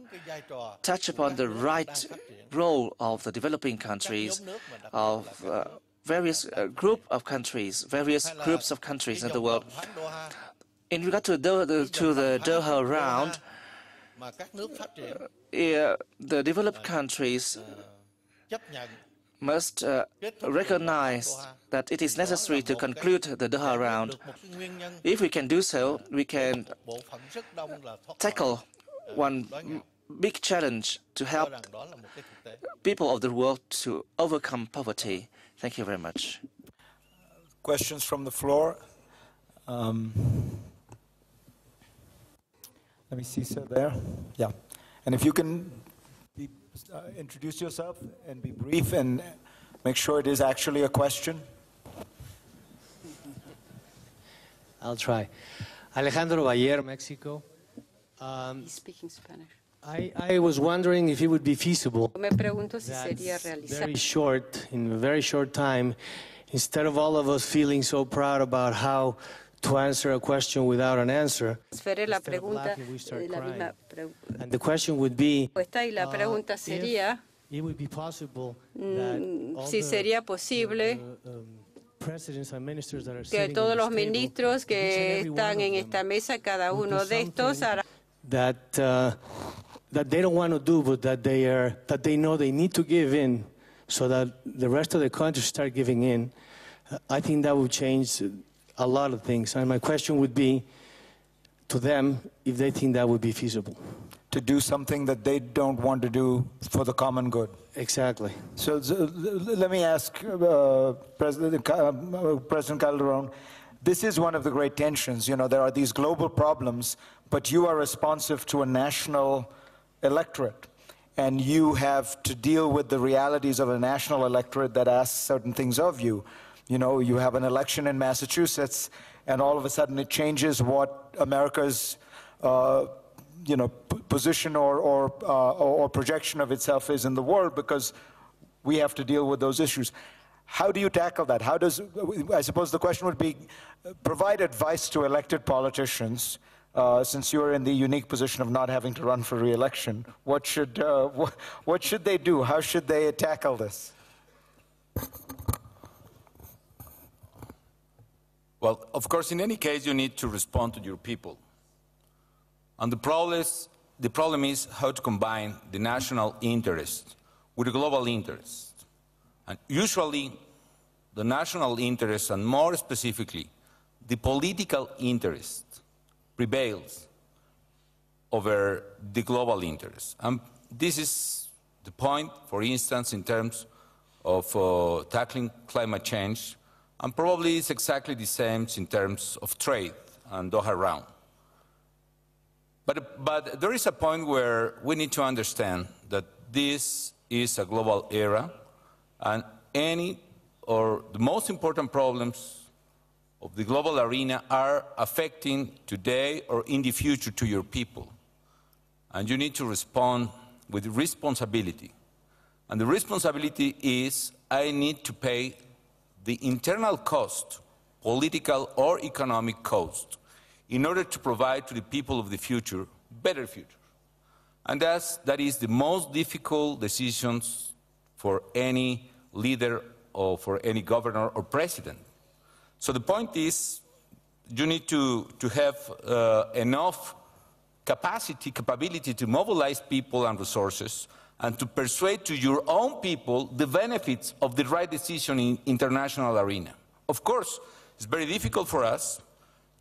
touch upon the right role of the developing countries, of various groups of countries in the world. In regard to the Doha round, the developed countries must recognize that it is necessary to conclude the Doha round. If we can do so, we can tackle one big challenge to help people of the world to overcome poverty. Thank you very much. Questions from the floor? Let me see, sir, there. Yeah. And if you can introduce yourself and be brief and make sure it is actually a question. I'll try. Alejandro Bayer, Mexico. He's speaking Spanish. I was wondering if it would be feasible Me pregunto si sería realizable. in a very short time, instead of all of us feeling so proud about how to answer a question without an answer, La pregunta, la misma and the question would be, y la pregunta sería it would be possible that si sería posible que todos los ministros que están en esta mesa, cada uno de estos hará that they don't want to do, but that they know they need to give in, so that the rest of the countries start giving in. I think that would change a lot of things. And my question would be to them if they think that would be feasible. To do something that they don't want to do for the common good. Exactly. So let me ask President Calderón, this is one of the great tensions. You know, there are these global problems, but you are responsive to a national electorate. And you have to deal with the realities of a national electorate that asks certain things of you. You know, you have an election in Massachusetts, and all of a sudden it changes what America's, position or projection of itself is in the world, because we have to deal with those issues. How do you tackle that? I suppose the question would be, provide advice to elected politicians, since you're in the unique position of not having to run for re-election. What should they do? How should they tackle this? Well, of course, in any case, you need to respond to your people. And the problem is how to combine the national interest with the global interest. And usually, the national interest, and more specifically, the political interest, prevails over the global interest. And this is the point, for instance, in terms of tackling climate change, and probably it's exactly the same in terms of trade and Doha round. But there is a point where we need to understand that this is a global era, and the most important problems of the global arena are affecting today or in the future to your people. And you need to respond with responsibility. And the responsibility is, I need to pay the internal cost, political or economic cost, in order to provide to the people of the future better future. And that is the most difficult decisions for any leader or for any governor or president. So the point is, you need to have enough capability to mobilize people and resources, and to persuade to your own people the benefits of the right decision in international arena. Of course, it's very difficult for us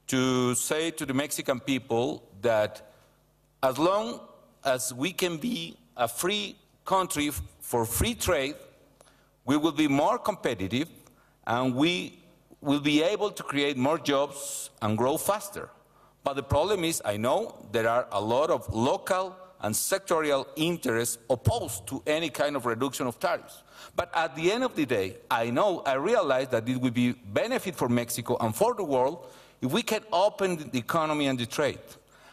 to say to the Mexican people that as long as we can be a free country for free trade, we will be more competitive, and we will be able to create more jobs and grow faster. But the problem is, I know there are a lot of local and sectorial interests opposed to any kind of reduction of tariffs. But at the end of the day, I realize that it will be benefit for Mexico and for the world if we can open the economy and the trade.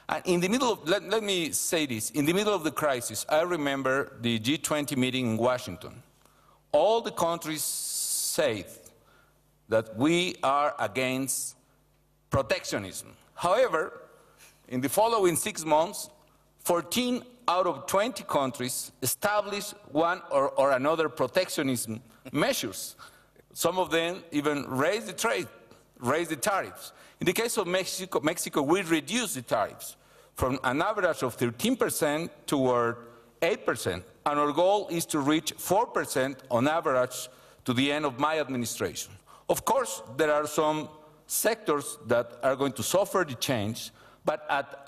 And in the middle of, let me say this, in the middle of the crisis, I remember the G20 meeting in Washington. All the countries said that we are against protectionism. However, in the following 6 months, 14 out of 20 countries established one or another protectionism measures. Some of them even raised the trade, raised the tariffs. In the case of Mexico, we reduced the tariffs from an average of 13% toward 8%, and our goal is to reach 4% on average to the end of my administration. Of course, there are some sectors that are going to suffer the change, but at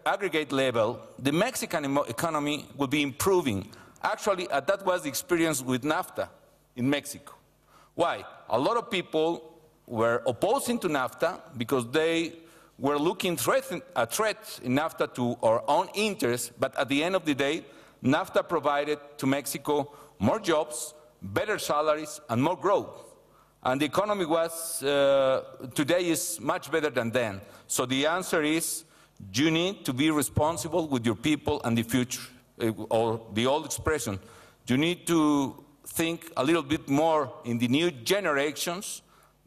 aggregate level, the Mexican economy will be improving. Actually, that was the experience with NAFTA in Mexico. Why? A lot of people were opposing to NAFTA because they were looking a threat in NAFTA to our own interests, but at the end of the day, NAFTA provided to Mexico more jobs, better salaries, and more growth. And the economy was, today is much better than then. So the answer is, you need to be responsible with your people and the future, or the old expression, you need to think a little bit more in the new generations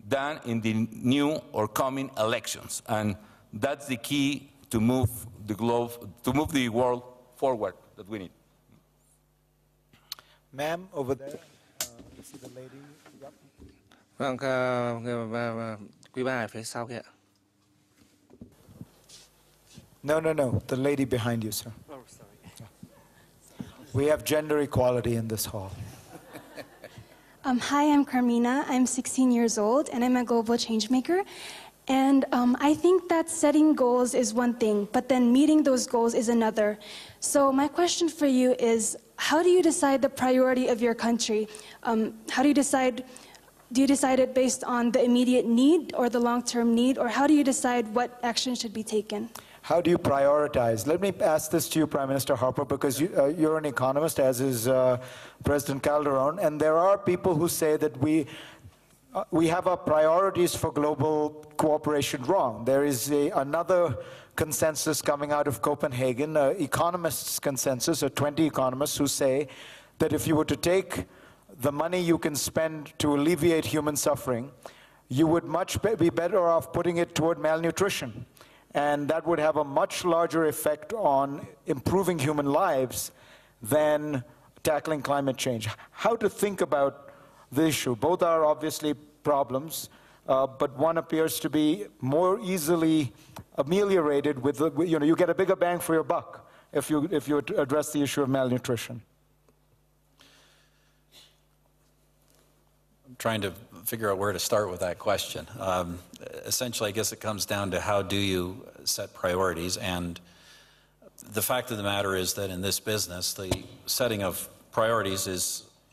than in the new or coming elections. And that's the key to move the globe, to move the world forward that we need. Ma'am, over there, you see the lady. Yep. Vâng, quý bà phía sau kìa. No, the lady behind you, sir. Oh, sorry. We have gender equality in this hall. Hi, I'm Carmina. I'm 16 years old, and I'm a global change maker. And I think that setting goals is one thing, but then meeting those goals is another. So my question for you is, how do you decide the priority of your country? How do you decide it based on the immediate need or the long-term need, or how do you decide what action should be taken? How do you prioritize? Let me ask this to you, Prime Minister Harper, because you're an economist, as is President Calderón, and there are people who say that we have our priorities for global cooperation wrong. There is another consensus coming out of Copenhagen, economists' consensus, 20 economists who say that if you were to take the money you can spend to alleviate human suffering, you would be better off putting it toward malnutrition. And that would have a much larger effect on improving human lives than tackling climate change. How to think about the issue? Both are obviously problems, but one appears to be more easily ameliorated with, you get a bigger bang for your buck if you address the issue of malnutrition. I'm trying to figure out where to start with that question. Essentially, I guess it comes down to how do you set priorities, and the fact of the matter is that in this business, the setting of priorities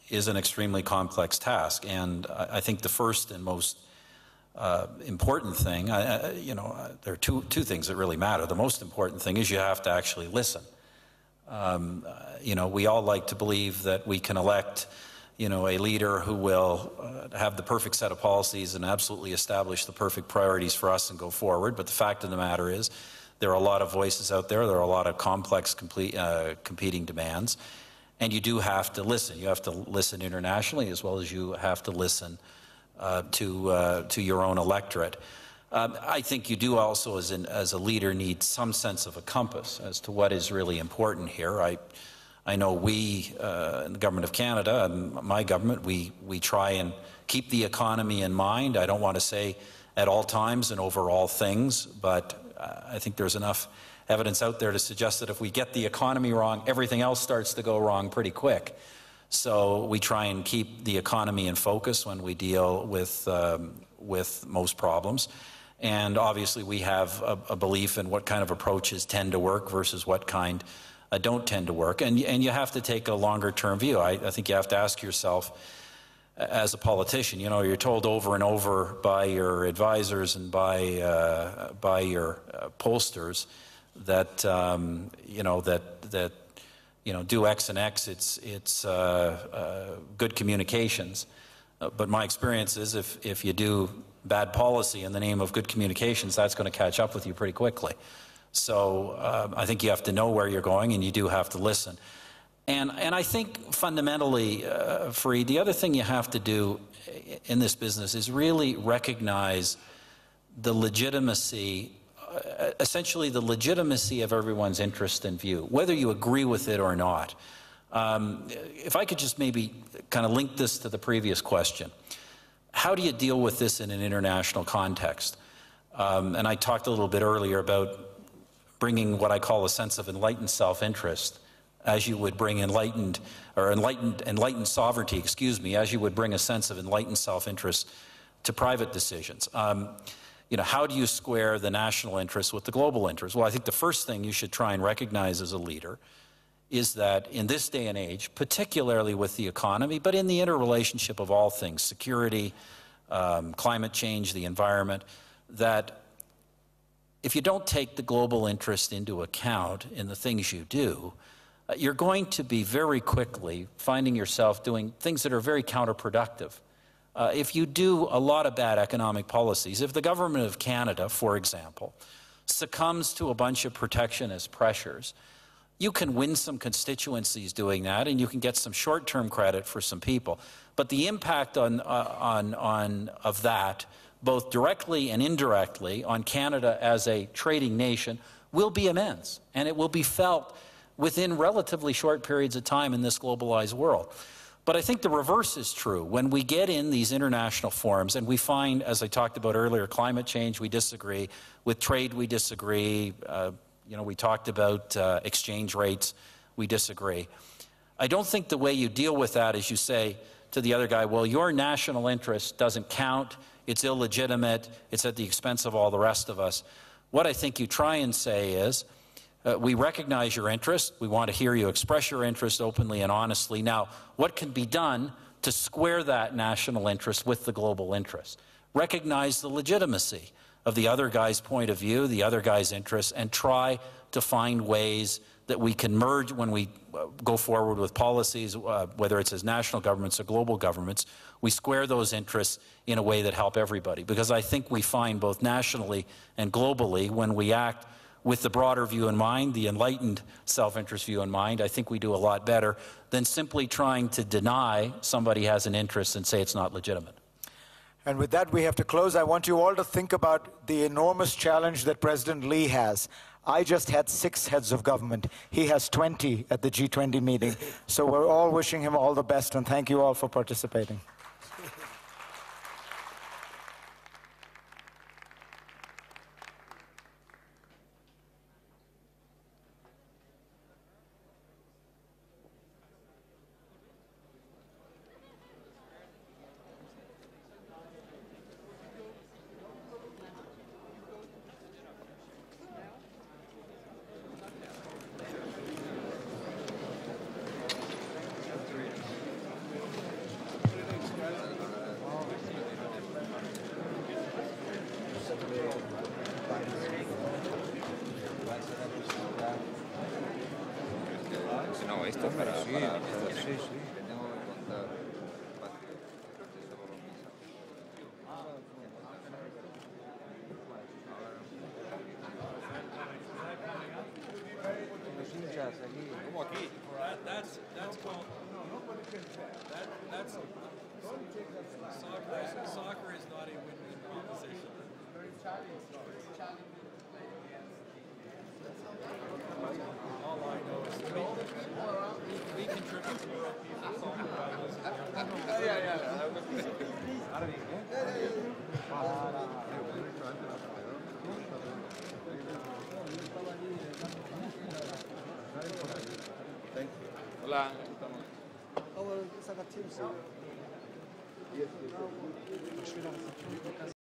is an extremely complex task, and I think the first and most important thing, there are two things that really matter. The most important thing is you have to actually listen. We all like to believe that we can elect a leader who will have the perfect set of policies and absolutely establish the perfect priorities for us and go forward. But the fact of the matter is there are a lot of voices out there. There are a lot of complex competing demands. And you do have to listen. You have to listen internationally as well as you have to listen to your own electorate. I think you do also, as a leader, need some sense of a compass as to what is really important here. I know we, in the Government of Canada, and my government, we try and keep the economy in mind. I don't want to say at all times and over all things, but I think there's enough evidence out there to suggest that if we get the economy wrong, everything else starts to go wrong pretty quick. So we try and keep the economy in focus when we deal with most problems. And obviously we have a belief in what kind of approaches tend to work versus what kind don't tend to work. And you have to take a longer term view. I think you have to ask yourself, as a politician, you're told over and over by your advisors and by your pollsters that do X and X. It's good communications. But my experience is if you do bad policy in the name of good communications, that's going to catch up with you pretty quickly. So I think you have to know where you're going, and you do have to listen. And I think fundamentally, Fareed, the other thing you have to do in this business is really recognize the legitimacy, essentially the legitimacy of everyone's interest and view, whether you agree with it or not. If I could just maybe kind of link this to the previous question. How do you deal with this in an international context? And I talked a little bit earlier about bringing what I call a sense of enlightened self-interest, as you would bring enlightened sovereignty, excuse me, as you would bring a sense of enlightened self-interest to private decisions. You know, how do you square the national interest with the global interest? Well, I think the first thing you should try and recognize as a leader is that in this day and age, particularly with the economy, but in the interrelationship of all things, security, climate change, the environment, that if you don't take the global interest into account in the things you do, you're going to be very quickly finding yourself doing things that are very counterproductive. If you do a lot of bad economic policies, if the government of Canada, for example, succumbs to a bunch of protectionist pressures, you can win some constituencies doing that, and you can get some short-term credit for some people. But the impact of that, both directly and indirectly, on Canada as a trading nation will be immense, and it will be felt within relatively short periods of time in this globalized world. But I think the reverse is true. When we get in these international forums and we find, as I talked about earlier, climate change, we disagree. With trade, we disagree. You know, we talked about exchange rates, we disagree. I don't think the way you deal with that is you say to the other guy, well, your national interest doesn't count, it's illegitimate, it's at the expense of all the rest of us. What I think you try and say is, we recognize your interest, we want to hear you express your interest openly and honestly. Now, what can be done to square that national interest with the global interest? Recognize the legitimacy of the other guy's point of view, the other guy's interests, and try to find ways that we can merge when we go forward with policies, whether it's as national governments or global governments, we square those interests in a way that help everybody. Because I think we find both nationally and globally, when we act with the broader view in mind, the enlightened self-interest view in mind, I think we do a lot better than simply trying to deny somebody has an interest and say it's not legitimate. And with that, we have to close. I want you all to think about the enormous challenge that President Lee has. I just had 6 heads of government. He has 20 at the G20 meeting. So we're all wishing him all the best, and thank you all for participating. Soccer is not a win-win proposition. All I know is we contribute to world peace. Thank you. Hola. Our Zakaria team.